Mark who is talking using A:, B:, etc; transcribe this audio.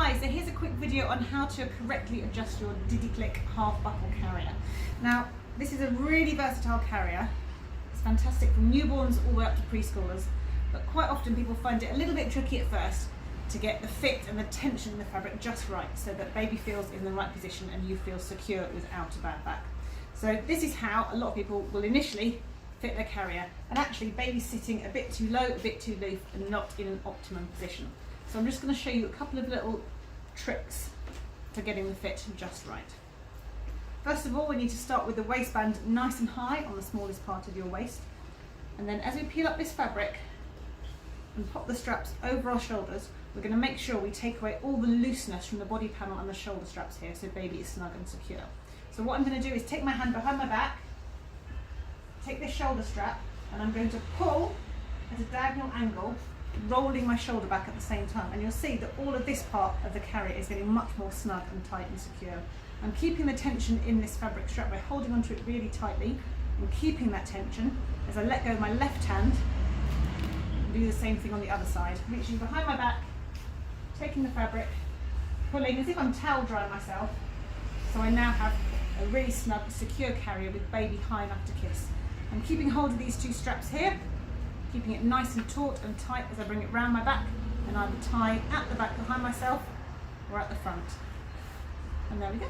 A: Hi, so here's a quick video on how to correctly adjust your DidyKlick Half Buckle Carrier. Now, this is a really versatile carrier. It's fantastic from newborns all the way up to preschoolers, but quite often people find it a little bit tricky at first to get the fit and the tension in the fabric just right so that baby feels in the right position and you feel secure without a bad back. So this is how a lot of people will initially fit their carrier, and actually baby's sitting a bit too low, a bit too loose and not in an optimum position. So I'm just going to show you a couple of little tricks for getting the fit just right. First of all, we need to start with the waistband nice and high on the smallest part of your waist, and then as we peel up this fabric and pop the straps over our shoulders, we're going to make sure we take away all the looseness from the body panel and the shoulder straps here so baby is snug and secure. So what I'm going to do is take my hand behind my back, take this shoulder strap, and I'm going to pull at a diagonal angle, rolling my shoulder back at the same time, and you'll see that all of this part of the carrier is getting much more snug and tight and secure. I'm keeping the tension in this fabric strap by holding onto it really tightly and keeping that tension as I let go of my left hand and do the same thing on the other side, reaching behind my back, taking the fabric, pulling as if I'm towel drying myself, so I now have a really snug, secure carrier with baby high enough to kiss. I'm keeping hold of these two straps here, keeping it nice and taut and tight as I bring it round my back, and either tie at the back behind myself or at the front. And there we go.